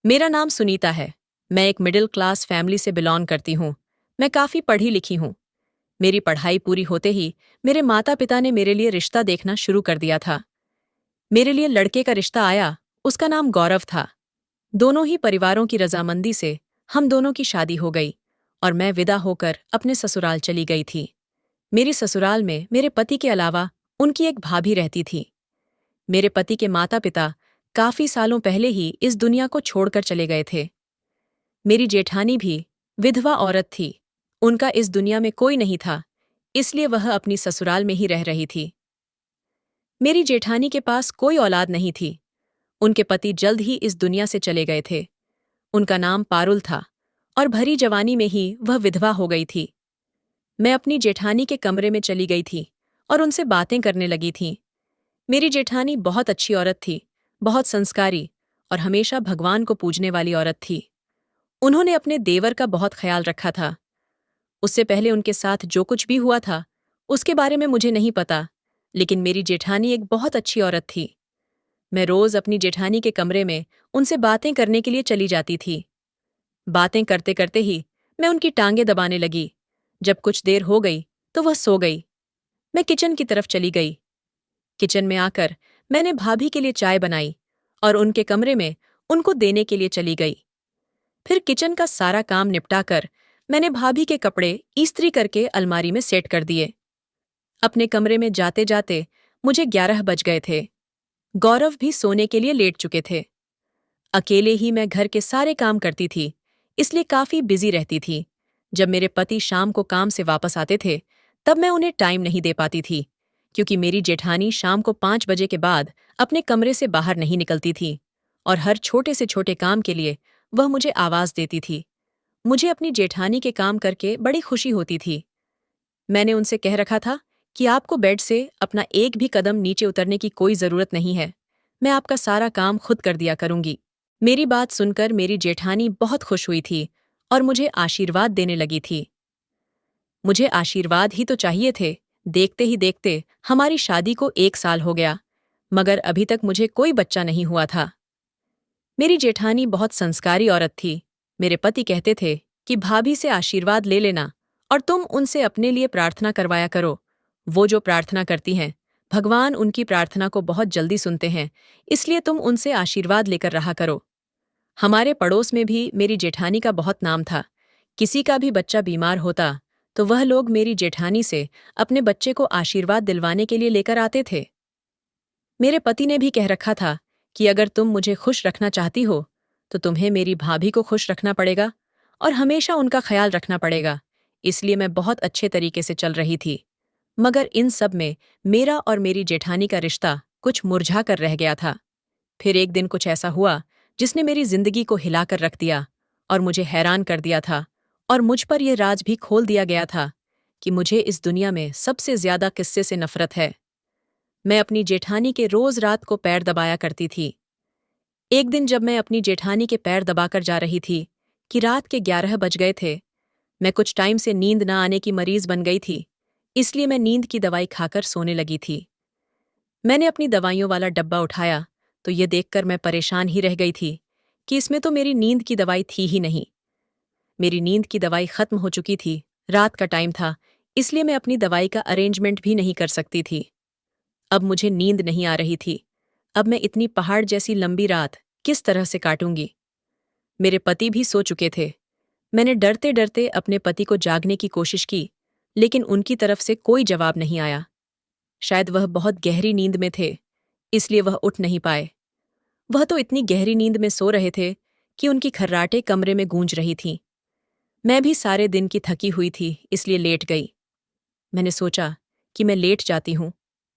मेरा नाम सुनीता है। मैं एक मिडिल क्लास फैमिली से बिलोंग करती हूँ। मैं काफ़ी पढ़ी लिखी हूँ। मेरी पढ़ाई पूरी होते ही मेरे माता पिता ने मेरे लिए रिश्ता देखना शुरू कर दिया था। मेरे लिए लड़के का रिश्ता आया। उसका नाम गौरव था। दोनों ही परिवारों की रजामंदी से हम दोनों की शादी हो गई और मैं विदा होकर अपने ससुराल चली गई थी। मेरी ससुराल में मेरे पति के अलावा उनकी एक भाभी रहती थी। मेरे पति के माता पिता काफ़ी सालों पहले ही इस दुनिया को छोड़कर चले गए थे। मेरी जेठानी भी विधवा औरत थी। उनका इस दुनिया में कोई नहीं था, इसलिए वह अपनी ससुराल में ही रह रही थी। मेरी जेठानी के पास कोई औलाद नहीं थी। उनके पति जल्द ही इस दुनिया से चले गए थे। उनका नाम पारुल था और भरी जवानी में ही वह विधवा हो गई थी। मैं अपनी जेठानी के कमरे में चली गई थी और उनसे बातें करने लगी थी। मेरी जेठानी बहुत अच्छी औरत थी, बहुत संस्कारी और हमेशा भगवान को पूजने वाली औरत थी। उन्होंने अपने देवर का बहुत ख्याल रखा था। उससे पहले उनके साथ जो कुछ भी हुआ था, उसके बारे में मुझे नहीं पता, लेकिन मेरी जेठानी एक बहुत अच्छी औरत थी। मैं रोज अपनी जेठानी के कमरे में उनसे बातें करने के लिए चली जाती थी। बातें करते करते ही मैं उनकी टांगें दबाने लगी। जब कुछ देर हो गई तो वह सो गई। मैं किचन की तरफ चली गई। किचन में आकर मैंने भाभी के लिए चाय बनाई और उनके कमरे में उनको देने के लिए चली गई। फिर किचन का सारा काम निपटाकर मैंने भाभी के कपड़े इस्त्री करके अलमारी में सेट कर दिए। अपने कमरे में जाते जाते मुझे 11 बज गए थे। गौरव भी सोने के लिए लेट चुके थे। अकेले ही मैं घर के सारे काम करती थी, इसलिए काफी बिजी रहती थी। जब मेरे पति शाम को काम से वापस आते थे, तब मैं उन्हें टाइम नहीं दे पाती थी, क्योंकि मेरी जेठानी शाम को 5 बजे के बाद अपने कमरे से बाहर नहीं निकलती थी और हर छोटे से छोटे काम के लिए वह मुझे आवाज देती थी। मुझे अपनी जेठानी के काम करके बड़ी खुशी होती थी। मैंने उनसे कह रखा था कि आपको बेड से अपना एक भी कदम नीचे उतरने की कोई जरूरत नहीं है। मैं आपका सारा काम खुद कर दिया करूंगी। मेरी बात सुनकर मेरी जेठानी बहुत खुश हुई थी और मुझे आशीर्वाद देने लगी थी। मुझे आशीर्वाद ही तो चाहिए थे। देखते ही देखते हमारी शादी को 1 साल हो गया, मगर अभी तक मुझे कोई बच्चा नहीं हुआ था। मेरी जेठानी बहुत संस्कारी औरत थी। मेरे पति कहते थे कि भाभी से आशीर्वाद ले लेना और तुम उनसे अपने लिए प्रार्थना करवाया करो। वो जो प्रार्थना करती हैं, भगवान उनकी प्रार्थना को बहुत जल्दी सुनते हैं, इसलिए तुम उनसे आशीर्वाद लेकर रहा करो। हमारे पड़ोस में भी मेरी जेठानी का बहुत नाम था। किसी का भी बच्चा बीमार होता तो वह लोग मेरी जेठानी से अपने बच्चे को आशीर्वाद दिलवाने के लिए लेकर आते थे। मेरे पति ने भी कह रखा था कि अगर तुम मुझे खुश रखना चाहती हो तो तुम्हें मेरी भाभी को खुश रखना पड़ेगा और हमेशा उनका ख्याल रखना पड़ेगा। इसलिए मैं बहुत अच्छे तरीके से चल रही थी, मगर इन सब में मेरा और मेरी जेठानी का रिश्ता कुछ मुरझा कर रह गया था। फिर एक दिन कुछ ऐसा हुआ जिसने मेरी जिंदगी को हिलाकर रख दिया और मुझे हैरान कर दिया था, और मुझ पर यह राज भी खोल दिया गया था कि मुझे इस दुनिया में सबसे ज्यादा किससे से नफरत है। मैं अपनी जेठानी के रोज रात को पैर दबाया करती थी। एक दिन जब मैं अपनी जेठानी के पैर दबाकर जा रही थी कि रात के 11 बज गए थे। मैं कुछ टाइम से नींद न आने की मरीज बन गई थी, इसलिए मैं नींद की दवाई खाकर सोने लगी थी। मैंने अपनी दवाइयों वाला डब्बा उठाया तो ये देखकर मैं परेशान ही रह गई थी कि इसमें तो मेरी नींद की दवाई थी ही नहीं। मेरी नींद की दवाई खत्म हो चुकी थी। रात का टाइम था, इसलिए मैं अपनी दवाई का अरेंजमेंट भी नहीं कर सकती थी। अब मुझे नींद नहीं आ रही थी। अब मैं इतनी पहाड़ जैसी लंबी रात किस तरह से काटूंगी। मेरे पति भी सो चुके थे। मैंने डरते डरते अपने पति को जागने की कोशिश की, लेकिन उनकी तरफ से कोई जवाब नहीं आया। शायद वह बहुत गहरी नींद में थे, इसलिए वह उठ नहीं पाए। वह तो इतनी गहरी नींद में सो रहे थे कि उनकी खर्राटे कमरे में गूंज रही थीं। मैं भी सारे दिन की थकी हुई थी, इसलिए लेट गई। मैंने सोचा कि मैं लेट जाती हूँ,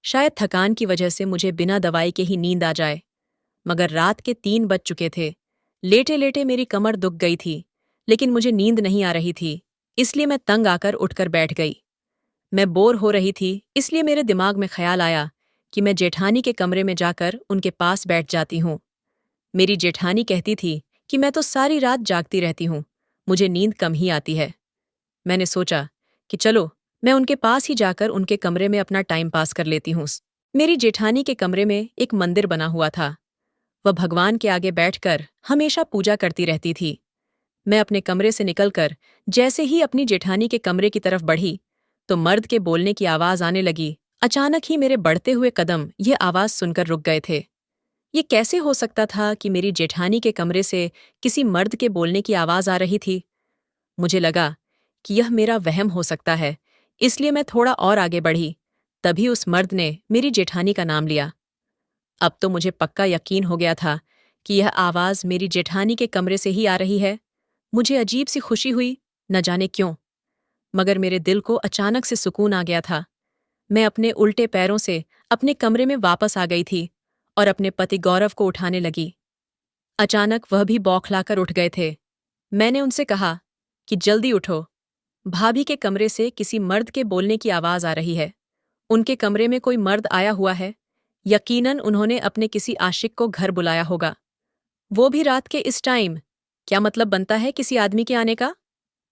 शायद थकान की वजह से मुझे बिना दवाई के ही नींद आ जाए। मगर रात के 3 बज चुके थे। लेटे लेटे मेरी कमर दुख गई थी, लेकिन मुझे नींद नहीं आ रही थी, इसलिए मैं तंग आकर उठकर बैठ गई। मैं बोर हो रही थी, इसलिए मेरे दिमाग में ख्याल आया कि मैं जेठानी के कमरे में जाकर उनके पास बैठ जाती हूँ। मेरी जेठानी कहती थी कि मैं तो सारी रात जागती रहती हूँ, मुझे नींद कम ही आती है। मैंने सोचा कि चलो मैं उनके पास ही जाकर उनके कमरे में अपना टाइम पास कर लेती हूँ। मेरी जेठानी के कमरे में एक मंदिर बना हुआ था। वह भगवान के आगे बैठकर हमेशा पूजा करती रहती थी। मैं अपने कमरे से निकलकर जैसे ही अपनी जेठानी के कमरे की तरफ बढ़ी तो मर्द के बोलने की आवाज आने लगी। अचानक ही मेरे बढ़ते हुए कदम ये आवाज सुनकर रुक गए थे। ये कैसे हो सकता था कि मेरी जेठानी के कमरे से किसी मर्द के बोलने की आवाज आ रही थी? मुझे लगा कि यह मेरा वहम हो सकता है, इसलिए मैं थोड़ा और आगे बढ़ी। तभी उस मर्द ने मेरी जेठानी का नाम लिया। अब तो मुझे पक्का यकीन हो गया था कि यह आवाज मेरी जेठानी के कमरे से ही आ रही है। मुझे अजीब सी खुशी हुई, न जाने क्यों, मगर मेरे दिल को अचानक से सुकून आ गया था। मैं अपने उल्टे पैरों से अपने कमरे में वापस आ गई थी और अपने पति गौरव को उठाने लगी। अचानक वह भी बौखलाकर उठ गए थे। मैंने उनसे कहा कि जल्दी उठो, भाभी के कमरे से किसी मर्द के बोलने की आवाज आ रही है। उनके कमरे में कोई मर्द आया हुआ है। यकीनन उन्होंने अपने किसी आशिक को घर बुलाया होगा, वो भी रात के इस टाइम। क्या मतलब बनता है किसी आदमी के आने का?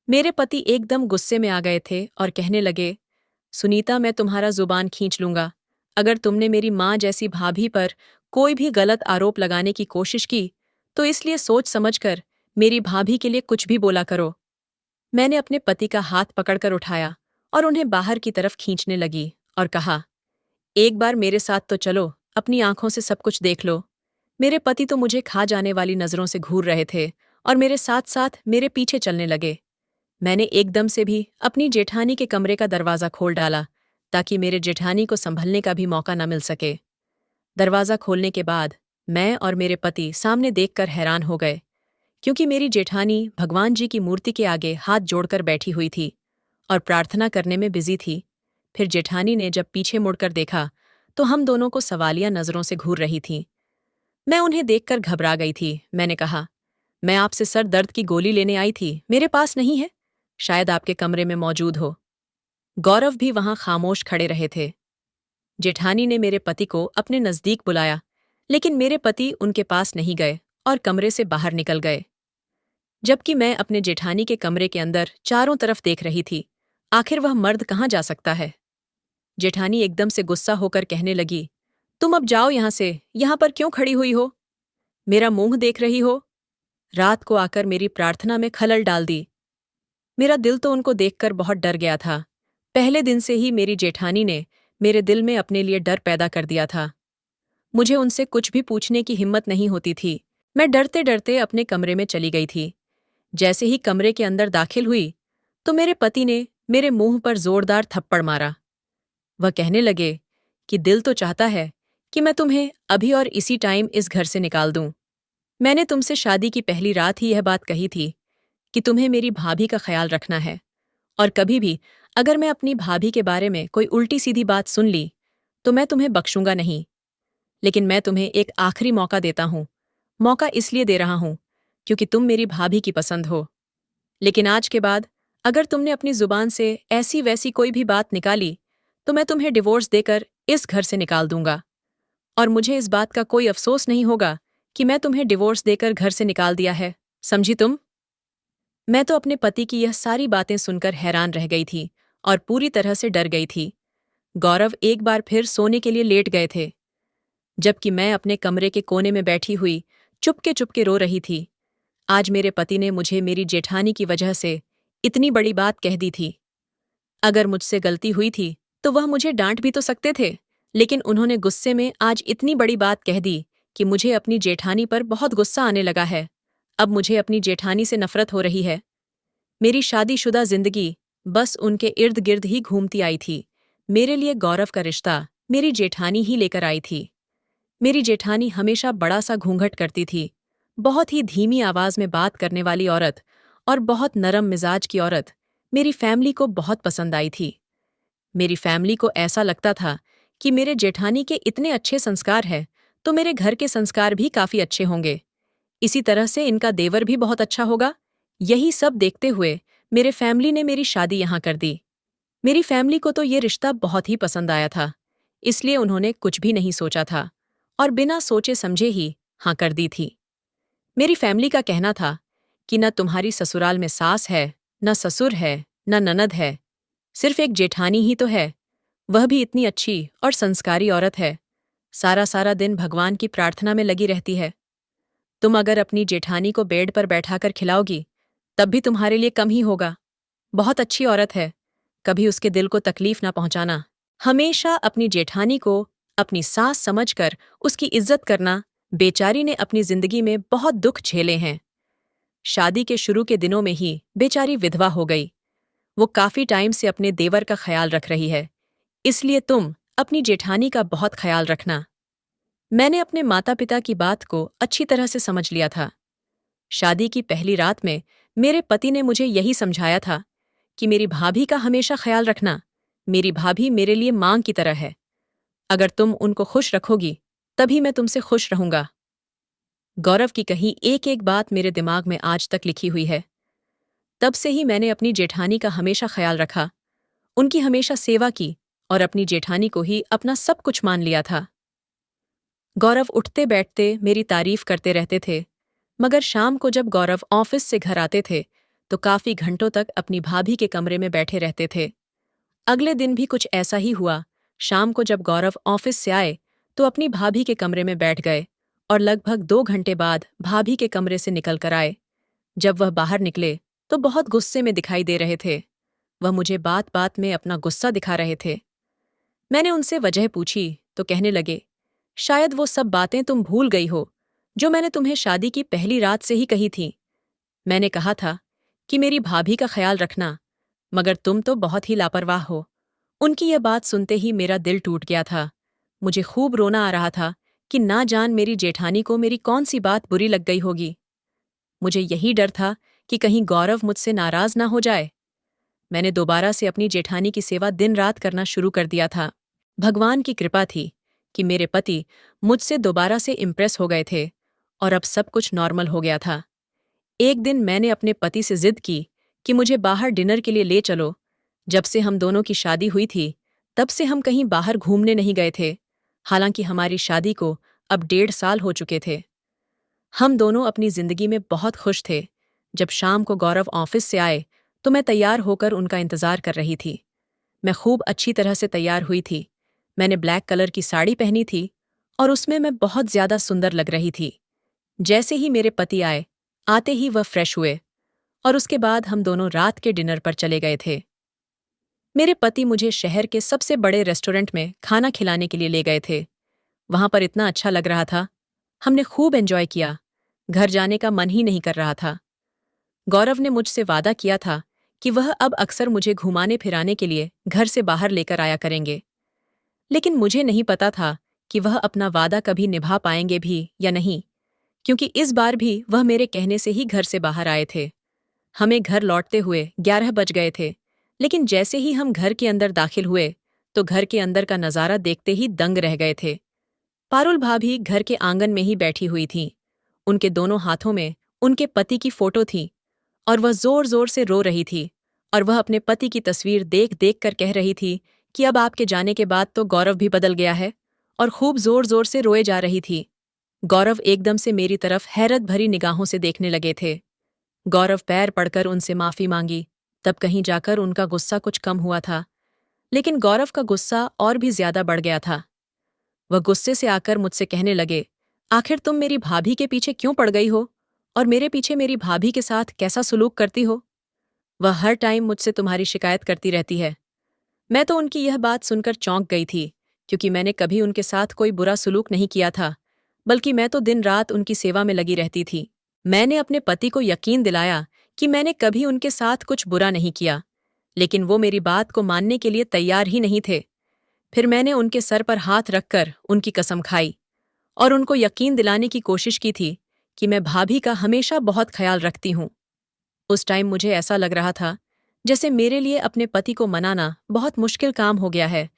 मेरे पति एकदम गुस्से में आ गए थे और कहने लगे, सुनीता, मैं तुम्हारा जुबान खींच लूंगा। अगर तुमने मेरी माँ जैसी भाभी पर कोई भी गलत आरोप लगाने की कोशिश की तो इसलिए सोच समझकर मेरी भाभी के लिए कुछ भी बोला करो। मैंने अपने पति का हाथ पकड़कर उठाया और उन्हें बाहर की तरफ खींचने लगी और कहा, एक बार मेरे साथ तो चलो, अपनी आंखों से सब कुछ देख लो। मेरे पति तो मुझे खा जाने वाली नजरों से घूर रहे थे और मेरे साथ साथ मेरे पीछे चलने लगे। मैंने एकदम से भी अपनी जेठानी के कमरे का दरवाज़ा खोल डाला ताकि मेरे जेठानी को संभलने का भी मौका न मिल सके। दरवाज़ा खोलने के बाद मैं और मेरे पति सामने देखकर हैरान हो गए, क्योंकि मेरी जेठानी भगवान जी की मूर्ति के आगे हाथ जोड़कर बैठी हुई थी और प्रार्थना करने में बिजी थी। फिर जेठानी ने जब पीछे मुड़कर देखा तो हम दोनों को सवालिया नजरों से घूर रही थीं। मैं उन्हें देखकर घबरा गई थी। मैंने कहा, मैं आपसे सर दर्द की गोली लेने आई थी, मेरे पास नहीं है। शायद आपके कमरे में मौजूद हो। गौरव भी वहां खामोश खड़े रहे थे। जेठानी ने मेरे पति को अपने नजदीक बुलाया, लेकिन मेरे पति उनके पास नहीं गए और कमरे से बाहर निकल गए। जबकि मैं अपने जेठानी के कमरे के अंदर चारों तरफ देख रही थी, आखिर वह मर्द कहाँ जा सकता है? जेठानी एकदम से गुस्सा होकर कहने लगी, तुम अब जाओ यहां से, यहां पर क्यों खड़ी हुई हो? मेरा मुंह देख रही हो? रात को आकर मेरी प्रार्थना में खलल डाल दी। मेरा दिल तो उनको देखकर बहुत डर गया था। पहले दिन से ही मेरी जेठानी ने मेरे दिल में अपने लिए डर पैदा कर दिया था। मुझे उनसे कुछ भी पूछने की हिम्मत नहीं होती थी। मैं डरते डरते अपने कमरे में चली गई थी। जैसे ही कमरे के अंदर दाखिल हुई तो मेरे पति ने मेरे मुंह पर जोरदार थप्पड़ मारा। वह कहने लगे कि दिल तो चाहता है कि मैं तुम्हें अभी और इसी टाइम इस घर से निकाल दूं। मैंने तुमसे शादी की पहली रात ही यह बात कही थी कि तुम्हें मेरी भाभी का ख्याल रखना है, और कभी भी अगर मैं अपनी भाभी के बारे में कोई उल्टी सीधी बात सुन ली तो मैं तुम्हें बख्शूंगा नहीं। लेकिन मैं तुम्हें एक आखिरी मौका देता हूं। मौका इसलिए दे रहा हूं क्योंकि तुम मेरी भाभी की पसंद हो। लेकिन आज के बाद अगर तुमने अपनी जुबान से ऐसी वैसी कोई भी बात निकाली तो मैं तुम्हें डिवोर्स देकर इस घर से निकाल दूंगा, और मुझे इस बात का कोई अफसोस नहीं होगा कि मैं तुम्हें डिवोर्स देकर घर से निकाल दिया है। समझी तुम? मैं तो अपने पति की यह सारी बातें सुनकर हैरान रह गई थी और पूरी तरह से डर गई थी। गौरव एक बार फिर सोने के लिए लेट गए थे, जबकि मैं अपने कमरे के कोने में बैठी हुई चुपके चुपके रो रही थी। आज मेरे पति ने मुझे मेरी जेठानी की वजह से इतनी बड़ी बात कह दी थी। अगर मुझसे गलती हुई थी तो वह मुझे डांट भी तो सकते थे, लेकिन उन्होंने गुस्से में आज इतनी बड़ी बात कह दी कि मुझे अपनी जेठानी पर बहुत गुस्सा आने लगा है। अब मुझे अपनी जेठानी से नफरत हो रही है। मेरी शादीशुदा जिंदगी बस उनके इर्द गिर्द ही घूमती आई थी। मेरे लिए गौरव का रिश्ता मेरी जेठानी ही लेकर आई थी। मेरी जेठानी हमेशा बड़ा सा घूंघट करती थी, बहुत ही धीमी आवाज में बात करने वाली औरत और बहुत नरम मिजाज की औरत मेरी फैमिली को बहुत पसंद आई थी। मेरी फैमिली को ऐसा लगता था कि मेरे जेठानी के इतने अच्छे संस्कार हैं तो मेरे घर के संस्कार भी काफी अच्छे होंगे। इसी तरह से इनका देवर भी बहुत अच्छा होगा। यही सब देखते हुए मेरे फैमिली ने मेरी शादी यहाँ कर दी। मेरी फैमिली को तो ये रिश्ता बहुत ही पसंद आया था, इसलिए उन्होंने कुछ भी नहीं सोचा था और बिना सोचे समझे ही हाँ कर दी थी। मेरी फैमिली का कहना था कि न तुम्हारी ससुराल में सास है, न ससुर है, न ननद है, सिर्फ एक जेठानी ही तो है। वह भी इतनी अच्छी और संस्कारी औरत है। सारा सारा दिन भगवान की प्रार्थना में लगी रहती है। तुम अगर अपनी जेठानी को बेड पर बैठाकर खिलाओगी तब भी तुम्हारे लिए कम ही होगा। बहुत अच्छी औरत है, कभी उसके दिल को तकलीफ ना पहुंचाना। हमेशा अपनी जेठानी को अपनी सास समझकर उसकी इज्जत करना। बेचारी ने अपनी जिंदगी में बहुत दुख झेले हैं। शादी के शुरू के दिनों में ही बेचारी विधवा हो गई। वो काफी टाइम से अपने देवर का ख्याल रख रही है, इसलिए तुम अपनी जेठानी का बहुत ख्याल रखना। मैंने अपने माता पिता की बात को अच्छी तरह से समझ लिया था। शादी की पहली रात में मेरे पति ने मुझे यही समझाया था कि मेरी भाभी का हमेशा ख्याल रखना। मेरी भाभी मेरे लिए मां की तरह है। अगर तुम उनको खुश रखोगी तभी मैं तुमसे खुश रहूंगा। गौरव की कही एक एक बात मेरे दिमाग में आज तक लिखी हुई है। तब से ही मैंने अपनी जेठानी का हमेशा ख्याल रखा, उनकी हमेशा सेवा की और अपनी जेठानी को ही अपना सब कुछ मान लिया था। गौरव उठते बैठते मेरी तारीफ करते रहते थे, मगर शाम को जब गौरव ऑफिस से घर आते थे तो काफी घंटों तक अपनी भाभी के कमरे में बैठे रहते थे। अगले दिन भी कुछ ऐसा ही हुआ। शाम को जब गौरव ऑफिस से आए तो अपनी भाभी के कमरे में बैठ गए और लगभग 2 घंटे बाद भाभी के कमरे से निकल कर आए। जब वह बाहर निकले तो बहुत गुस्से में दिखाई दे रहे थे। वह मुझे बात बात में अपना गुस्सा दिखा रहे थे। मैंने उनसे वजह पूछी तो कहने लगे, शायद वो सब बातें तुम भूल गई हो जो मैंने तुम्हें शादी की पहली रात से ही कही थी। मैंने कहा था कि मेरी भाभी का ख्याल रखना, मगर तुम तो बहुत ही लापरवाह हो। उनकी यह बात सुनते ही मेरा दिल टूट गया था। मुझे खूब रोना आ रहा था कि ना जान मेरी जेठानी को मेरी कौन सी बात बुरी लग गई होगी। मुझे यही डर था कि कहीं गौरव मुझसे नाराज ना हो जाए। मैंने दोबारा से अपनी जेठानी की सेवा दिन रात करना शुरू कर दिया था। भगवान की कृपा थी कि मेरे पति मुझसे दोबारा से इम्प्रेस हो गए थे और अब सब कुछ नॉर्मल हो गया था। एक दिन मैंने अपने पति से जिद की कि मुझे बाहर डिनर के लिए ले चलो। जब से हम दोनों की शादी हुई थी तब से हम कहीं बाहर घूमने नहीं गए थे। हालांकि हमारी शादी को अब 1.5 साल हो चुके थे। हम दोनों अपनी जिंदगी में बहुत खुश थे। जब शाम को गौरव ऑफिस से आए तो मैं तैयार होकर उनका इंतजार कर रही थी। मैं खूब अच्छी तरह से तैयार हुई थी। मैंने ब्लैक कलर की साड़ी पहनी थी और उसमें मैं बहुत ज्यादा सुंदर लग रही थी। जैसे ही मेरे पति आए, आते ही वह फ्रेश हुए और उसके बाद हम दोनों रात के डिनर पर चले गए थे। मेरे पति मुझे शहर के सबसे बड़े रेस्टोरेंट में खाना खिलाने के लिए ले गए थे। वहां पर इतना अच्छा लग रहा था, हमने खूब एंजॉय किया। घर जाने का मन ही नहीं कर रहा था। गौरव ने मुझसे वादा किया था कि वह अब अक्सर मुझे घुमाने फिराने के लिए घर से बाहर लेकर आया करेंगे, लेकिन मुझे नहीं पता था कि वह अपना वादा कभी निभा पाएंगे भी या नहीं, क्योंकि इस बार भी वह मेरे कहने से ही घर से बाहर आए थे। हमें घर लौटते हुए 11 बज गए थे, लेकिन जैसे ही हम घर के अंदर दाखिल हुए तो घर के अंदर का नज़ारा देखते ही दंग रह गए थे। पारुल भाभी घर के आंगन में ही बैठी हुई थी। उनके दोनों हाथों में उनके पति की फोटो थी और वह जोर जोर से रो रही थी और वह अपने पति की तस्वीर देख देख कर कह रही थी कि अब आपके जाने के बाद तो गौरव भी बदल गया है, और खूब जोर जोर से रोए जा रही थी। गौरव एकदम से मेरी तरफ हैरत भरी निगाहों से देखने लगे थे। गौरव पैर पड़कर उनसे माफी मांगी, तब कहीं जाकर उनका गुस्सा कुछ कम हुआ था, लेकिन गौरव का गुस्सा और भी ज्यादा बढ़ गया था। वह गुस्से से आकर मुझसे कहने लगे, आखिर तुम मेरी भाभी के पीछे क्यों पड़ गई हो और मेरे पीछे मेरी भाभी के साथ कैसा सुलूक करती हो? वह हर टाइम मुझसे तुम्हारी शिकायत करती रहती है। मैं तो उनकी यह बात सुनकर चौंक गई थी, क्योंकि मैंने कभी उनके साथ कोई बुरा सुलूक नहीं किया था, बल्कि मैं तो दिन रात उनकी सेवा में लगी रहती थी। मैंने अपने पति को यकीन दिलाया कि मैंने कभी उनके साथ कुछ बुरा नहीं किया, लेकिन वो मेरी बात को मानने के लिए तैयार ही नहीं थे। फिर मैंने उनके सर पर हाथ रखकर उनकी कसम खाई और उनको यकीन दिलाने की कोशिश की थी कि मैं भाभी का हमेशा बहुत ख्याल रखती हूँ। उस टाइम मुझे ऐसा लग रहा था जैसे मेरे लिए अपने पति को मनाना बहुत मुश्किल काम हो गया है,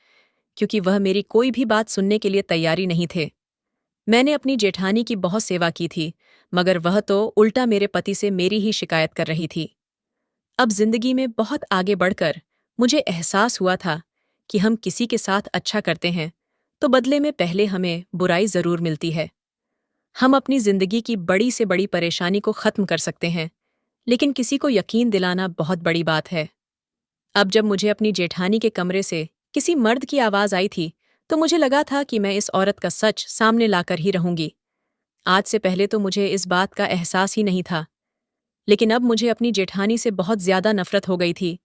क्योंकि वह मेरी कोई भी बात सुनने के लिए तैयारी नहीं थे। मैंने अपनी जेठानी की बहुत सेवा की थी, मगर वह तो उल्टा मेरे पति से मेरी ही शिकायत कर रही थी। अब जिंदगी में बहुत आगे बढ़कर मुझे एहसास हुआ था कि हम किसी के साथ अच्छा करते हैं तो बदले में पहले हमें बुराई जरूर मिलती है। हम अपनी जिंदगी की बड़ी से बड़ी परेशानी को खत्म कर सकते हैं, लेकिन किसी को यकीन दिलाना बहुत बड़ी बात है। अब जब मुझे अपनी जेठानी के कमरे से किसी मर्द की आवाज आई थी तो मुझे लगा था कि मैं इस औरत का सच सामने लाकर ही रहूंगी। आज से पहले तो मुझे इस बात का एहसास ही नहीं था, लेकिन अब मुझे अपनी जेठानी से बहुत ज्यादा नफरत हो गई थी।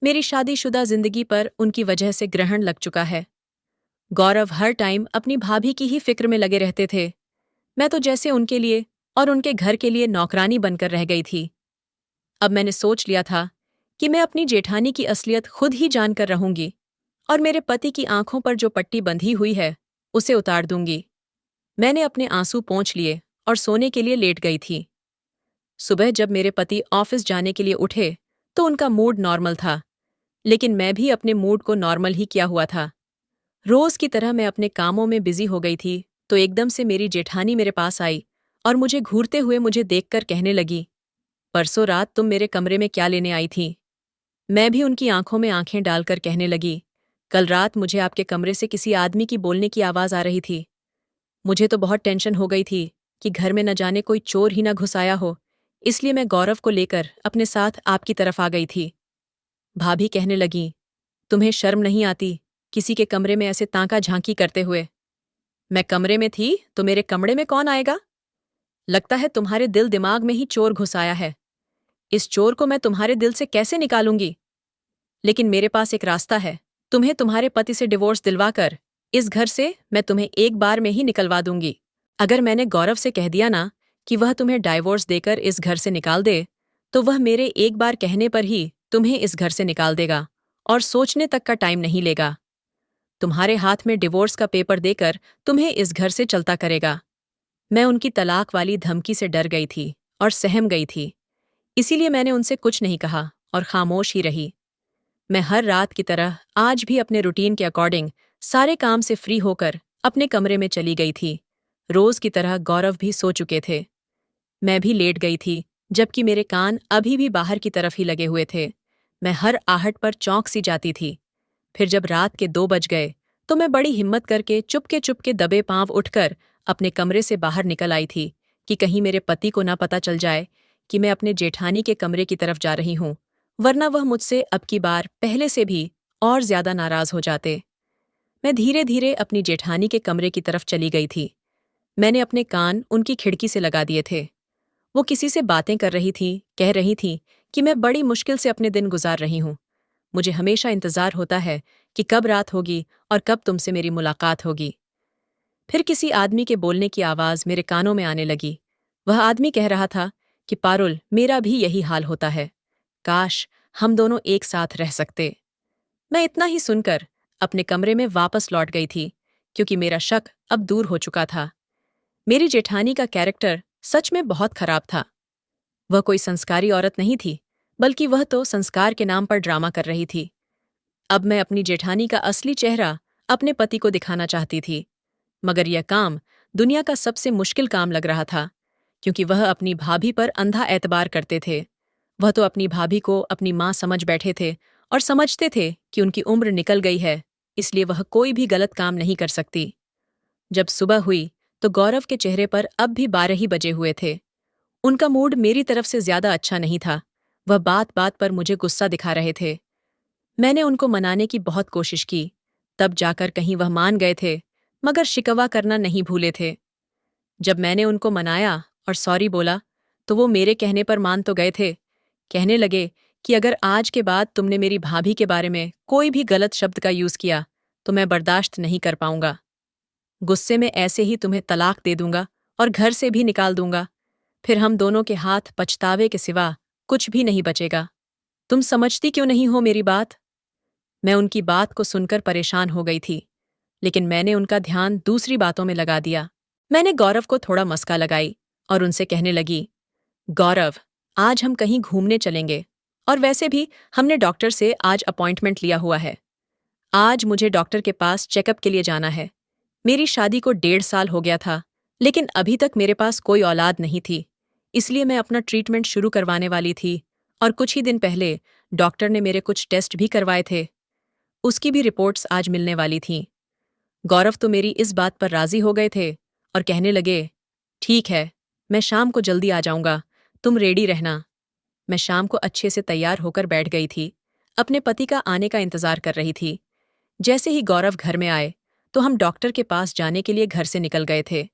मेरी शादीशुदा जिंदगी पर उनकी वजह से ग्रहण लग चुका है। गौरव हर टाइम अपनी भाभी की ही फिक्र में लगे रहते थे। मैं तो जैसे उनके लिए और उनके घर के लिए नौकरानी बनकर रह गई थी। अब मैंने सोच लिया था कि मैं अपनी जेठानी की असलियत खुद ही जानकर रहूंगी और मेरे पति की आंखों पर जो पट्टी बंधी हुई है उसे उतार दूंगी। मैंने अपने आंसू पोंछ लिए और सोने के लिए लेट गई थी। सुबह जब मेरे पति ऑफिस जाने के लिए उठे तो उनका मूड नॉर्मल था, लेकिन मैं भी अपने मूड को नॉर्मल ही किया हुआ था। रोज की तरह मैं अपने कामों में बिजी हो गई थी तो एकदम से मेरी जेठानी मेरे पास आई और मुझे घूरते हुए मुझे देखकर कहने लगी, परसों रात तुम मेरे कमरे में क्या लेने आई थी? मैं भी उनकी आंखों में आंखें डालकर कहने लगी, कल रात मुझे आपके कमरे से किसी आदमी की बोलने की आवाज आ रही थी। मुझे तो बहुत टेंशन हो गई थी कि घर में न जाने कोई चोर ही न घुस आया हो, इसलिए मैं गौरव को लेकर अपने साथ आपकी तरफ आ गई थी। भाभी कहने लगी, तुम्हें शर्म नहीं आती किसी के कमरे में ऐसे ताका झांकी करते हुए? मैं कमरे में थी तो मेरे कमरे में कौन आएगा? लगता है तुम्हारे दिल दिमाग में ही चोर घुस आया है। इस चोर को मैं तुम्हारे दिल से कैसे निकालूंगी? लेकिन मेरे पास एक रास्ता है। तुम्हें तुम्हारे पति से डिवोर्स दिलवाकर इस घर से मैं तुम्हें एक बार में ही निकलवा दूंगी। अगर मैंने गौरव से कह दिया ना कि वह तुम्हें डाइवोर्स देकर इस घर से निकाल दे, तो वह मेरे एक बार कहने पर ही तुम्हें इस घर से निकाल देगा और सोचने तक का टाइम नहीं लेगा। तुम्हारे हाथ में डिवोर्स का पेपर देकर तुम्हें इस घर से चलता करेगा। मैं उनकी तलाक वाली धमकी से डर गई थी और सहम गई थी, इसीलिए मैंने उनसे कुछ नहीं कहा और खामोश ही रही। मैं हर रात की तरह आज भी अपने रूटीन के अकॉर्डिंग सारे काम से फ्री होकर अपने कमरे में चली गई थी। रोज की तरह गौरव भी सो चुके थे। मैं भी लेट गई थी, जबकि मेरे कान अभी भी बाहर की तरफ ही लगे हुए थे। मैं हर आहट पर चौंक सी जाती थी। फिर जब रात के 2 बज गए तो मैं बड़ी हिम्मत करके चुपके चुपके दबे पांव उठकर अपने कमरे से बाहर निकल आई थी कि कहीं मेरे पति को ना पता चल जाए कि मैं अपने जेठानी के कमरे की तरफ जा रही हूं, वरना वह मुझसे अब की बार पहले से भी और ज्यादा नाराज हो जाते। मैं धीरे धीरे अपनी जेठानी के कमरे की तरफ चली गई थी। मैंने अपने कान उनकी खिड़की से लगा दिए थे। वो किसी से बातें कर रही थी, कह रही थी कि मैं बड़ी मुश्किल से अपने दिन गुजार रही हूं। मुझे हमेशा इंतजार होता है कि कब रात होगी और कब तुमसे मेरी मुलाकात होगी। फिर किसी आदमी के बोलने की आवाज मेरे कानों में आने लगी। वह आदमी कह रहा था कि पारुल, मेरा भी यही हाल होता है। काश हम दोनों एक साथ रह सकते। मैं इतना ही सुनकर अपने कमरे में वापस लौट गई थी, क्योंकि मेरा शक अब दूर हो चुका था। मेरी जेठानी का कैरेक्टर सच में बहुत खराब था। वह कोई संस्कारी औरत नहीं थी, बल्कि वह तो संस्कार के नाम पर ड्रामा कर रही थी। अब मैं अपनी जेठानी का असली चेहरा अपने पति को दिखाना चाहती थी, मगर यह काम दुनिया का सबसे मुश्किल काम लग रहा था, क्योंकि वह अपनी भाभी पर अंधा एतबार करते थे। वह तो अपनी भाभी को अपनी माँ समझ बैठे थे और समझते थे कि उनकी उम्र निकल गई है, इसलिए वह कोई भी गलत काम नहीं कर सकती। जब सुबह हुई तो गौरव के चेहरे पर अब भी 12 ही बजे हुए थे। उनका मूड मेरी तरफ से ज्यादा अच्छा नहीं था। वह बात बात पर मुझे गुस्सा दिखा रहे थे। मैंने उनको मनाने की बहुत कोशिश की, तब जाकर कहीं वह मान गए थे, मगर शिकवा करना नहीं भूले थे। जब मैंने उनको मनाया और सॉरी बोला, तो वो मेरे कहने पर मान तो गए थे। कहने लगे कि अगर आज के बाद तुमने मेरी भाभी के बारे में कोई भी गलत शब्द का यूज किया तो मैं बर्दाश्त नहीं कर पाऊंगा। गुस्से में ऐसे ही तुम्हें तलाक दे दूंगा और घर से भी निकाल दूंगा। फिर हम दोनों के हाथ पछतावे के सिवा कुछ भी नहीं बचेगा। तुम समझती क्यों नहीं हो मेरी बात? मैं उनकी बात को सुनकर परेशान हो गई थी, लेकिन मैंने उनका ध्यान दूसरी बातों में लगा दिया। मैंने गौरव को थोड़ा मस्का लगाई और उनसे कहने लगी, गौरव, आज हम कहीं घूमने चलेंगे, और वैसे भी हमने डॉक्टर से आज अपॉइंटमेंट लिया हुआ है। आज मुझे डॉक्टर के पास चेकअप के लिए जाना है। मेरी शादी को 1.5 साल हो गया था, लेकिन अभी तक मेरे पास कोई औलाद नहीं थी, इसलिए मैं अपना ट्रीटमेंट शुरू करवाने वाली थी और कुछ ही दिन पहले डॉक्टर ने मेरे कुछ टेस्ट भी करवाए थे। उसकी भी रिपोर्ट्स आज मिलने वाली थीं। गौरव तो मेरी इस बात पर राजी हो गए थे और कहने लगे, ठीक है, मैं शाम को जल्दी आ जाऊंगा, तुम रेडी रहना। मैं शाम को अच्छे से तैयार होकर बैठ गई थी, अपने पति का आने का इंतजार कर रही थी। जैसे ही गौरव घर में आए तो हम डॉक्टर के पास जाने के लिए घर से निकल गए थे।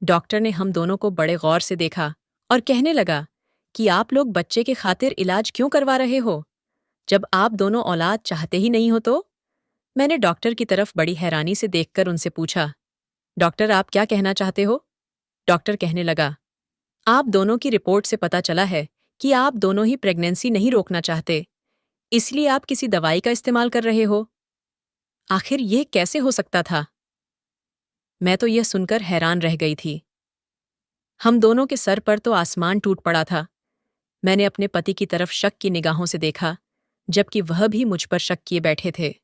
डॉक्टर ने हम दोनों को बड़े गौर से देखा और कहने लगा कि आप लोग बच्चे के खातिर इलाज क्यों करवा रहे हो जब आप दोनों औलाद चाहते ही नहीं हो तो? मैंने डॉक्टर की तरफ बड़ी हैरानी से देखकर उनसे पूछा, डॉक्टर आप क्या कहना चाहते हो? डॉक्टर कहने लगा, आप दोनों की रिपोर्ट से पता चला है कि आप दोनों ही प्रेगनेंसी नहीं रोकना चाहते, इसलिए आप किसी दवाई का इस्तेमाल कर रहे हो। आखिर यह कैसे हो सकता था? मैं तो यह सुनकर हैरान रह गई थी। हम दोनों के सर पर तो आसमान टूट पड़ा था। मैंने अपने पति की तरफ शक की निगाहों से देखा, जबकि वह भी मुझ पर शक किए बैठे थे।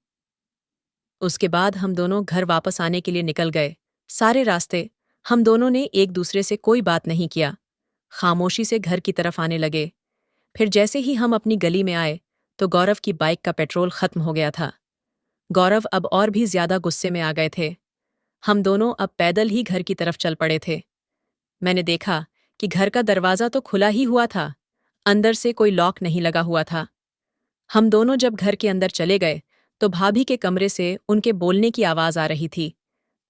उसके बाद हम दोनों घर वापस आने के लिए निकल गए। सारे रास्ते हम दोनों ने एक दूसरे से कोई बात नहीं किया, खामोशी से घर की तरफ आने लगे। फिर जैसे ही हम अपनी गली में आए तो गौरव की बाइक का पेट्रोल खत्म हो गया था। गौरव अब और भी ज्यादा गुस्से में आ गए थे। हम दोनों अब पैदल ही घर की तरफ चल पड़े थे। मैंने देखा कि घर का दरवाजा तो खुला ही हुआ था, अंदर से कोई लॉक नहीं लगा हुआ था। हम दोनों जब घर के अंदर चले गए तो भाभी के कमरे से उनके बोलने की आवाज आ रही थी।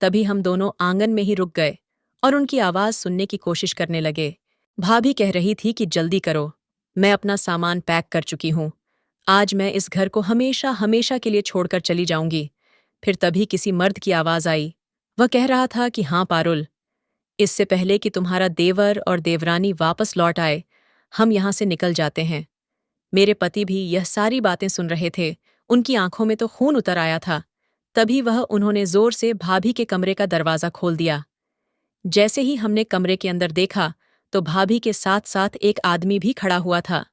तभी हम दोनों आंगन में ही रुक गए और उनकी आवाज सुनने की कोशिश करने लगे। भाभी कह रही थी कि जल्दी करो, मैं अपना सामान पैक कर चुकी हूं। आज मैं इस घर को हमेशा हमेशा के लिए छोड़कर चली जाऊंगी। फिर तभी किसी मर्द की आवाज आई। वह कह रहा था कि हाँ पारुल, इससे पहले कि तुम्हारा देवर और देवरानी वापस लौट आए, हम यहां से निकल जाते हैं। मेरे पति भी यह सारी बातें सुन रहे थे। उनकी आंखों में तो खून उतर आया था। तभी उन्होंने जोर से भाभी के कमरे का दरवाजा खोल दिया। जैसे ही हमने कमरे के अंदर देखा तो भाभी के साथ साथ एक आदमी भी खड़ा हुआ था।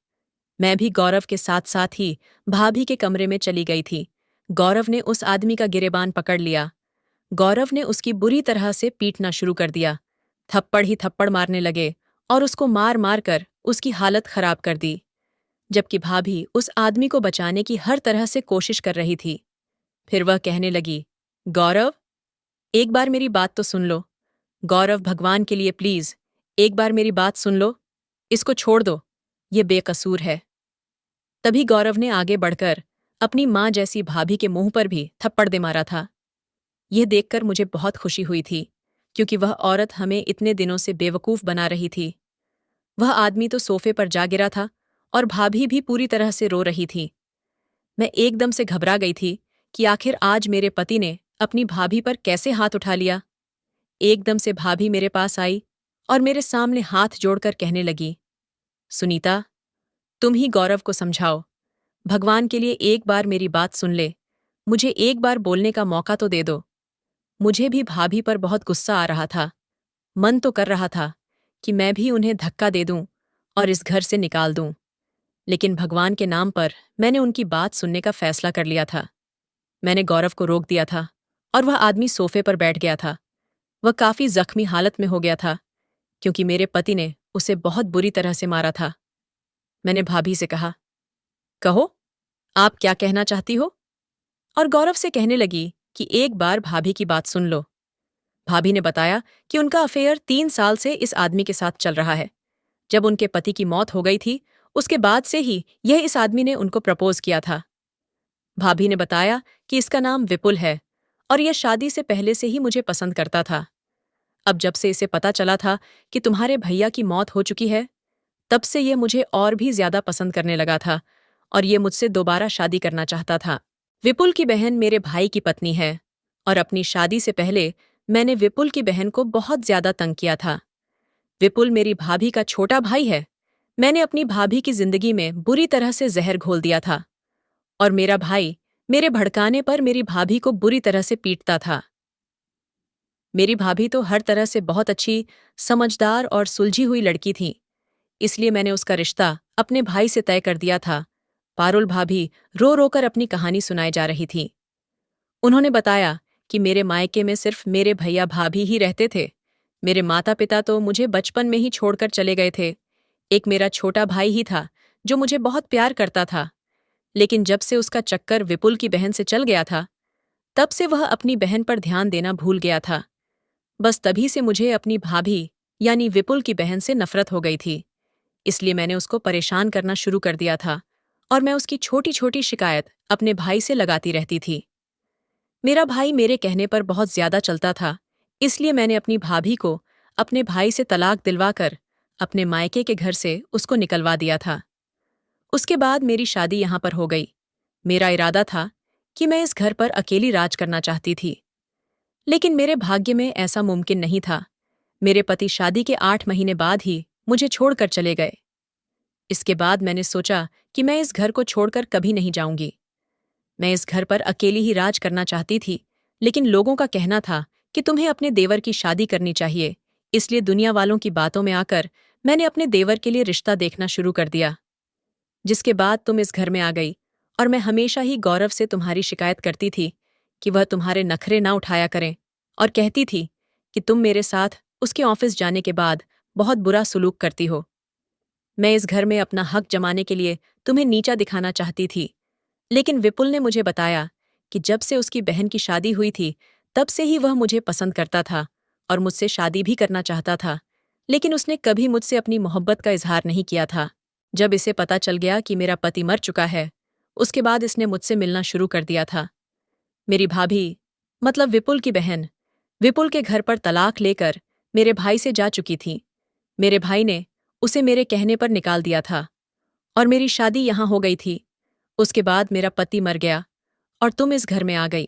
मैं भी गौरव के साथ साथ ही भाभी के कमरे में चली गई थी। गौरव ने उस आदमी का गिरेबान पकड़ लिया। गौरव ने उसकी बुरी तरह से पीटना शुरू कर दिया। थप्पड़ ही थप्पड़ मारने लगे और उसको मार मार कर उसकी हालत खराब कर दी, जबकि भाभी उस आदमी को बचाने की हर तरह से कोशिश कर रही थी। फिर वह कहने लगी, गौरव, एक बार मेरी बात तो सुन लो। गौरव, भगवान के लिए प्लीज एक बार मेरी बात सुन लो। इसको छोड़ दो, ये बेकसूर है। तभी गौरव ने आगे बढ़कर अपनी माँ जैसी भाभी के मुंह पर भी थप्पड़ दे मारा था। यह देखकर मुझे बहुत खुशी हुई थी, क्योंकि वह औरत हमें इतने दिनों से बेवकूफ बना रही थी। वह आदमी तो सोफे पर जा गिरा था और भाभी भी पूरी तरह से रो रही थी। मैं एकदम से घबरा गई थी कि आखिर आज मेरे पति ने अपनी भाभी पर कैसे हाथ उठा लिया। एकदम से भाभी मेरे पास आई और मेरे सामने हाथ जोड़कर कहने लगी, सुनीता, तुम ही गौरव को समझाओ। भगवान के लिए एक बार मेरी बात सुन ले। मुझे एक बार बोलने का मौका तो दे दो। मुझे भी भाभी पर बहुत गुस्सा आ रहा था। मन तो कर रहा था कि मैं भी उन्हें धक्का दे दूं और इस घर से निकाल दूं, लेकिन भगवान के नाम पर मैंने उनकी बात सुनने का फैसला कर लिया था। मैंने गौरव को रोक दिया था और वह आदमी सोफे पर बैठ गया था। वह काफी जख्मी हालत में हो गया था, क्योंकि मेरे पति ने उसे बहुत बुरी तरह से मारा था। मैंने भाभी से कहा, कहो, आप क्या कहना चाहती हो? और गौरव से कहने लगी कि एक बार भाभी की बात सुन लो। भाभी ने बताया कि उनका अफेयर 3 साल से इस आदमी के साथ चल रहा है। जब उनके पति की मौत हो गई थी, उसके बाद से ही यह इस आदमी ने उनको प्रपोज किया था। भाभी ने बताया कि इसका नाम विपुल है और यह शादी से पहले से ही मुझे पसंद करता था। अब जब से इसे पता चला था कि तुम्हारे भैया की मौत हो चुकी है, तब से यह मुझे और भी ज्यादा पसंद करने लगा था और ये मुझसे दोबारा शादी करना चाहता था। विपुल की बहन मेरे भाई की पत्नी है और अपनी शादी से पहले मैंने विपुल की बहन को बहुत ज्यादा तंग किया था। विपुल मेरी भाभी का छोटा भाई है। मैंने अपनी भाभी की जिंदगी में बुरी तरह से जहर घोल दिया था और मेरा भाई मेरे भड़काने पर मेरी भाभी को बुरी तरह से पीटता था। मेरी भाभी तो हर तरह से बहुत अच्छी, समझदार और सुलझी हुई लड़की थी, इसलिए मैंने उसका रिश्ता अपने भाई से तय कर दिया था। पारुल भाभी रो रो कर अपनी कहानी सुनाए जा रही थी। उन्होंने बताया कि मेरे मायके में सिर्फ मेरे भैया भाभी ही रहते थे। मेरे माता पिता तो मुझे बचपन में ही छोड़कर चले गए थे। एक मेरा छोटा भाई ही था जो मुझे बहुत प्यार करता था, लेकिन जब से उसका चक्कर विपुल की बहन से चल गया था, तब से वह अपनी बहन पर ध्यान देना भूल गया था। बस तभी से मुझे अपनी भाभी यानी विपुल की बहन से नफरत हो गई थी। इसलिए मैंने उसको परेशान करना शुरू कर दिया था और मैं उसकी छोटी छोटी शिकायत अपने भाई से लगाती रहती थी। मेरा भाई मेरे कहने पर बहुत ज्यादा चलता था, इसलिए मैंने अपनी भाभी को अपने भाई से तलाक दिलवाकर अपने मायके के घर से उसको निकलवा दिया था। उसके बाद मेरी शादी यहाँ पर हो गई। मेरा इरादा था कि मैं इस घर पर अकेली राज करना चाहती थी, लेकिन मेरे भाग्य में ऐसा मुमकिन नहीं था। मेरे पति शादी के 8 महीने बाद ही मुझे छोड़कर चले गए। इसके बाद मैंने सोचा कि मैं इस घर को छोड़कर कभी नहीं जाऊंगी। मैं इस घर पर अकेली ही राज करना चाहती थी, लेकिन लोगों का कहना था कि तुम्हें अपने देवर की शादी करनी चाहिए, इसलिए दुनिया वालों की बातों में आकर मैंने अपने देवर के लिए रिश्ता देखना शुरू कर दिया। जिसके बाद तुम इस घर में आ गई और मैं हमेशा ही गौरव से तुम्हारी शिकायत करती थी कि वह तुम्हारे नखरे ना उठाया करें, और कहती थी कि तुम मेरे साथ उसके ऑफिस जाने के बाद बहुत बुरा सुलूक करती हो। मैं इस घर में अपना हक जमाने के लिए तुम्हें नीचा दिखाना चाहती थी, लेकिन विपुल ने मुझे बताया कि जब से उसकी बहन की शादी हुई थी तब से ही वह मुझे पसंद करता था और मुझसे शादी भी करना चाहता था, लेकिन उसने कभी मुझसे अपनी मोहब्बत का इजहार नहीं किया था। जब इसे पता चल गया कि मेरा पति मर चुका है, उसके बाद इसने मुझसे मिलना शुरू कर दिया था। मेरी भाभी, मतलब विपुल की बहन, विपुल के घर पर तलाक लेकर मेरे भाई से जा चुकी थी। मेरे भाई ने उसे मेरे कहने पर निकाल दिया था और मेरी शादी यहाँ हो गई थी। उसके बाद मेरा पति मर गया और तुम इस घर में आ गई।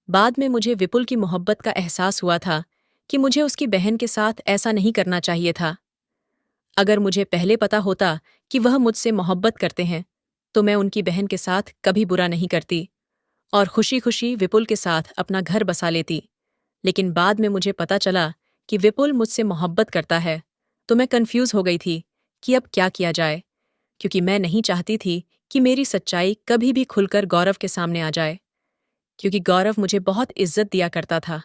बाद में मुझे विपुल की मोहब्बत का एहसास हुआ था कि मुझे उसकी बहन के साथ ऐसा नहीं करना चाहिए था। अगर मुझे पहले पता होता कि वह मुझसे मोहब्बत करते हैं तो मैं उनकी बहन के साथ कभी बुरा नहीं करती और खुशी खुशी विपुल के साथ अपना घर बसा लेती। लेकिन बाद में मुझे पता चला कि विपुल मुझसे मोहब्बत करता है, तो मैं कंफ्यूज हो गई थी कि अब क्या किया जाए, क्योंकि मैं नहीं चाहती थी कि मेरी सच्चाई कभी भी खुलकर गौरव के सामने आ जाए, क्योंकि गौरव मुझे बहुत इज्जत दिया करता था।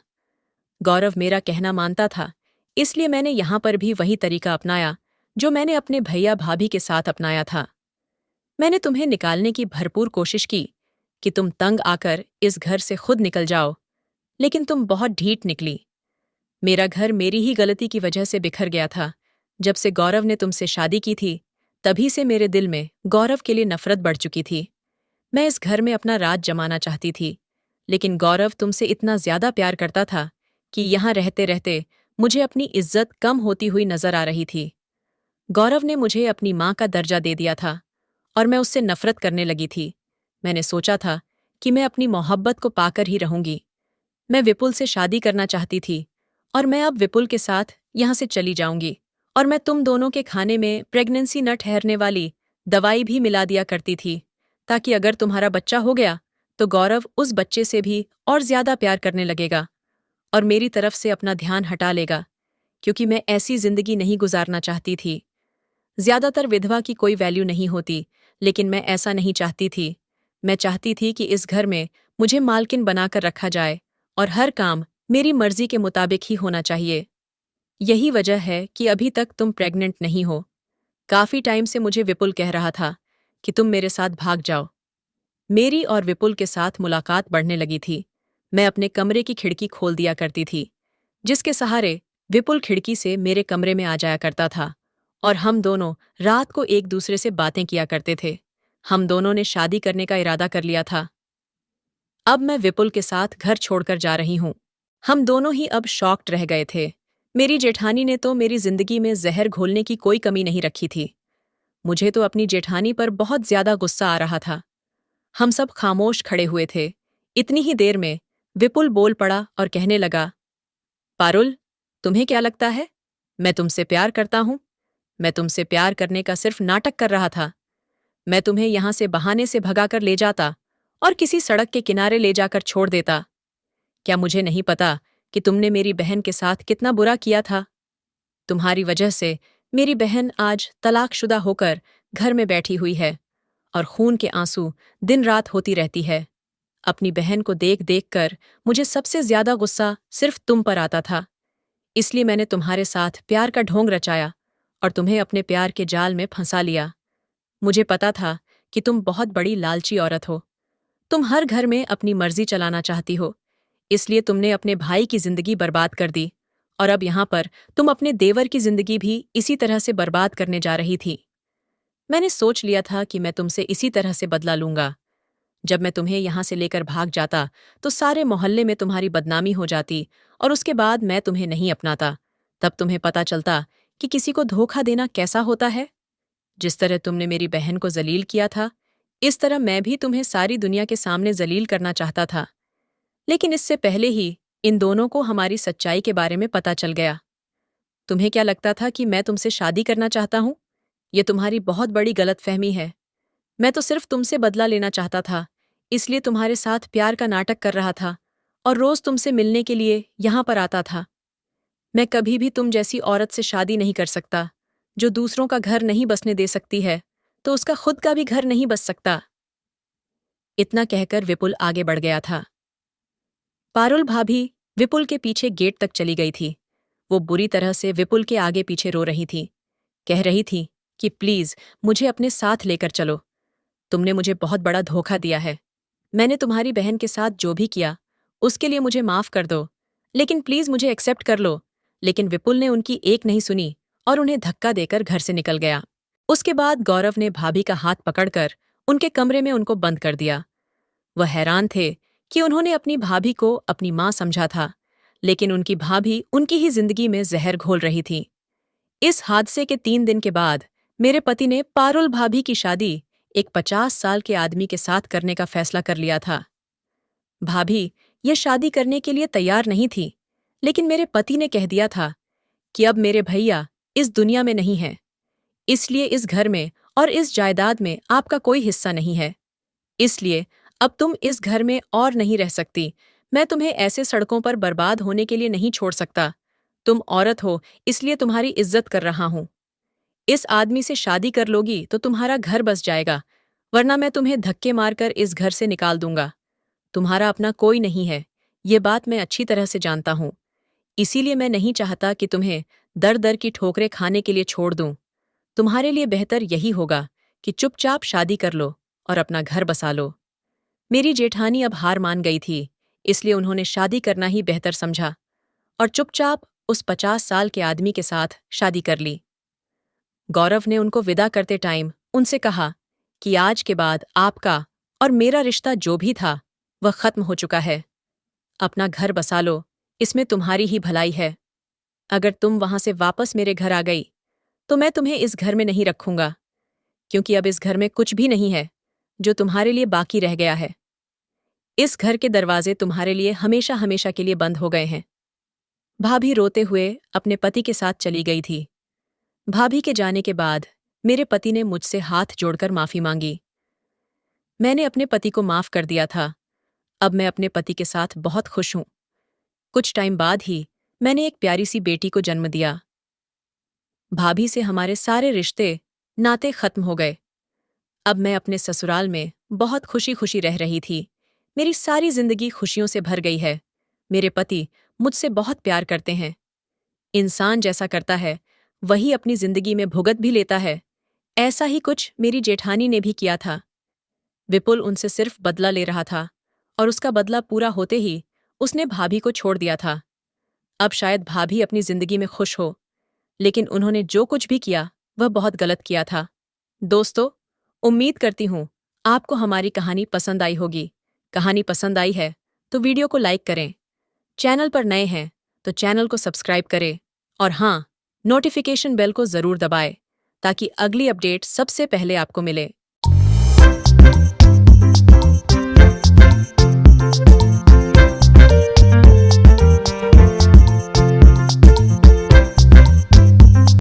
गौरव मेरा कहना मानता था, इसलिए मैंने यहाँ पर भी वही तरीका अपनाया जो मैंने अपने भैया भाभी के साथ अपनाया था। मैंने तुम्हें निकालने की भरपूर कोशिश की कि तुम तंग आकर इस घर से खुद निकल जाओ, लेकिन तुम बहुत ढीठ निकली। मेरा घर मेरी ही गलती की वजह से बिखर गया था। जब से गौरव ने तुमसे शादी की थी, तभी से मेरे दिल में गौरव के लिए नफरत बढ़ चुकी थी। मैं इस घर में अपना राज जमाना चाहती थी, लेकिन गौरव तुमसे इतना ज्यादा प्यार करता था कि यहाँ रहते रहते मुझे अपनी इज्जत कम होती हुई नजर आ रही थी। गौरव ने मुझे अपनी माँ का दर्जा दे दिया था और मैं उससे नफरत करने लगी थी। मैंने सोचा था कि मैं अपनी मोहब्बत को पाकर ही रहूंगी। मैं विपुल से शादी करना चाहती थी और मैं अब विपुल के साथ यहाँ से चली जाऊंगी, और मैं तुम दोनों के खाने में प्रेगनेंसी न ठहरने वाली दवाई भी मिला दिया करती थी, ताकि अगर तुम्हारा बच्चा हो गया तो गौरव उस बच्चे से भी और ज्यादा प्यार करने लगेगा और मेरी तरफ से अपना ध्यान हटा लेगा, क्योंकि मैं ऐसी जिंदगी नहीं गुजारना चाहती थी। ज्यादातर विधवा की कोई वैल्यू नहीं होती, लेकिन मैं ऐसा नहीं चाहती थी। मैं चाहती थी कि इस घर में मुझे मालकिन बनाकर रखा जाए और हर काम मेरी मर्जी के मुताबिक ही होना चाहिए। यही वजह है कि अभी तक तुम प्रेग्नेंट नहीं हो। काफी टाइम से मुझे विपुल कह रहा था कि तुम मेरे साथ भाग जाओ। मेरी और विपुल के साथ मुलाकात बढ़ने लगी थी। मैं अपने कमरे की खिड़की खोल दिया करती थी, जिसके सहारे विपुल खिड़की से मेरे कमरे में आ जाया करता था और हम दोनों रात को एक दूसरे से बातें किया करते थे। हम दोनों ने शादी करने का इरादा कर लिया था। अब मैं विपुल के साथ घर छोड़कर जा रही हूँ। हम दोनों ही अब शॉक्ड रह गए थे। मेरी जेठानी ने तो मेरी जिंदगी में जहर घोलने की कोई कमी नहीं रखी थी। मुझे तो अपनी जेठानी पर बहुत ज्यादा गुस्सा आ रहा था। हम सब खामोश खड़े हुए थे। इतनी ही देर में विपुल बोल पड़ा और कहने लगा, पारुल, तुम्हें क्या लगता है मैं तुमसे प्यार करता हूं? मैं तुमसे प्यार करने का सिर्फ नाटक कर रहा था। मैं तुम्हें यहां से बहाने से भगाकर ले जाता और किसी सड़क के किनारे ले जाकर छोड़ देता। क्या मुझे नहीं पता कि तुमने मेरी बहन के साथ कितना बुरा किया था? तुम्हारी वजह से मेरी बहन आज तलाकशुदा होकर घर में बैठी हुई है और खून के आंसू दिन रात होती रहती है। अपनी बहन को देख देख कर मुझे सबसे ज्यादा गुस्सा सिर्फ तुम पर आता था। इसलिए मैंने तुम्हारे साथ प्यार का ढोंग रचाया और तुम्हें अपने प्यार के जाल में फंसा लिया। मुझे पता था कि तुम बहुत बड़ी लालची औरत हो। तुम हर घर में अपनी मर्जी चलाना चाहती हो, इसलिए तुमने अपने भाई की जिंदगी बर्बाद कर दी और अब यहाँ पर तुम अपने देवर की जिंदगी भी इसी तरह से बर्बाद करने जा रही थी। मैंने सोच लिया था कि मैं तुमसे इसी तरह से बदला लूंगा। जब मैं तुम्हें यहाँ से लेकर भाग जाता तो सारे मोहल्ले में तुम्हारी बदनामी हो जाती और उसके बाद मैं तुम्हें नहीं अपनाता, तब तुम्हें पता चलता कि किसी को धोखा देना कैसा होता है। जिस तरह तुमने मेरी बहन को जलील किया था, इस तरह मैं भी तुम्हें सारी दुनिया के सामने जलील करना चाहता था। लेकिन इससे पहले ही इन दोनों को हमारी सच्चाई के बारे में पता चल गया। तुम्हें क्या लगता था कि मैं तुमसे शादी करना चाहता हूं? यह तुम्हारी बहुत बड़ी गलतफहमी है। मैं तो सिर्फ तुमसे बदला लेना चाहता था, इसलिए तुम्हारे साथ प्यार का नाटक कर रहा था और रोज तुमसे मिलने के लिए यहां पर आता था। मैं कभी भी तुम जैसी औरत से शादी नहीं कर सकता, जो दूसरों का घर नहीं बसने दे सकती है, तो उसका खुद का भी घर नहीं बस सकता। इतना कहकर विपुल आगे बढ़ गया था। पारुल भाभी विपुल के पीछे गेट तक चली गई थी। वो बुरी तरह से विपुल के आगे पीछे रो रही थी। कह रही थी कि प्लीज मुझे अपने साथ लेकर चलो। तुमने मुझे बहुत बड़ा धोखा दिया है। मैंने तुम्हारी बहन के साथ जो भी किया उसके लिए मुझे माफ कर दो, लेकिन प्लीज मुझे एक्सेप्ट कर लो। लेकिन विपुल ने उनकी एक नहीं सुनी और उन्हें धक्का देकर घर से निकल गया। उसके बाद गौरव ने भाभी का हाथ पकड़कर उनके कमरे में उनको बंद कर दिया। वह हैरान थे कि उन्होंने अपनी भाभी को अपनी मां समझा था, लेकिन उनकी भाभी उनकी ही जिंदगी में जहर घोल रही थी। इस हादसे के 3 दिन के बाद मेरे पति ने पारुल भाभी की शादी एक 50 साल के आदमी के साथ करने का फैसला कर लिया था। भाभी यह शादी करने के लिए तैयार नहीं थी, लेकिन मेरे पति ने कह दिया था कि अब मेरे भैया इस दुनिया में नहीं हैं, इसलिए इस घर में और इस जायदाद में आपका कोई हिस्सा नहीं है। इसलिए अब तुम इस घर में और नहीं रह सकती। मैं तुम्हें ऐसे सड़कों पर बर्बाद होने के लिए नहीं छोड़ सकता। तुम औरत हो, इसलिए तुम्हारी इज्जत कर रहा हूं। इस आदमी से शादी कर लोगी तो तुम्हारा घर बस जाएगा, वरना मैं तुम्हें धक्के मारकर इस घर से निकाल दूंगा। तुम्हारा अपना कोई नहीं है, ये बात मैं अच्छी तरह से जानता हूं। इसीलिए मैं नहीं चाहता कि तुम्हें दर दर की ठोकरें खाने के लिए छोड़ दूं। तुम्हारे लिए बेहतर यही होगा कि चुपचाप शादी कर लो और अपना घर बसा लो। मेरी जेठानी अब हार मान गई थी, इसलिए उन्होंने शादी करना ही बेहतर समझा और चुपचाप उस 50 साल के आदमी के साथ शादी कर ली। गौरव ने उनको विदा करते टाइम उनसे कहा कि आज के बाद आपका और मेरा रिश्ता जो भी था वह खत्म हो चुका है। अपना घर बसा लो, इसमें तुम्हारी ही भलाई है। अगर तुम वहां से वापस मेरे घर आ गई तो मैं तुम्हें इस घर में नहीं रखूंगा, क्योंकि अब इस घर में कुछ भी नहीं है जो तुम्हारे लिए बाकी रह गया है। इस घर के दरवाजे तुम्हारे लिए हमेशा हमेशा के लिए बंद हो गए हैं। भाभी रोते हुए अपने पति के साथ चली गई थी। भाभी के जाने के बाद मेरे पति ने मुझसे हाथ जोड़कर माफी मांगी। मैंने अपने पति को माफ कर दिया था। अब मैं अपने पति के साथ बहुत खुश हूं। कुछ टाइम बाद ही मैंने एक प्यारी सी बेटी को जन्म दिया। भाभी से हमारे सारे रिश्ते नाते खत्म हो गए। अब मैं अपने ससुराल में बहुत खुशी खुशी रह रही थी। मेरी सारी जिंदगी खुशियों से भर गई है। मेरे पति मुझसे बहुत प्यार करते हैं। इंसान जैसा करता है वही अपनी जिंदगी में भुगत भी लेता है। ऐसा ही कुछ मेरी जेठानी ने भी किया था। विपुल उनसे सिर्फ बदला ले रहा था और उसका बदला पूरा होते ही उसने भाभी को छोड़ दिया था। अब शायद भाभी अपनी जिंदगी में खुश हो, लेकिन उन्होंने जो कुछ भी किया वह बहुत गलत किया था। दोस्तों, उम्मीद करती हूं आपको हमारी कहानी पसंद आई होगी। कहानी पसंद आई है तो वीडियो को लाइक करें। चैनल पर नए हैं तो चैनल को सब्सक्राइब करें और हाँ, नोटिफिकेशन बेल को जरूर दबाएं ताकि अगली अपडेट सबसे पहले आपको मिले।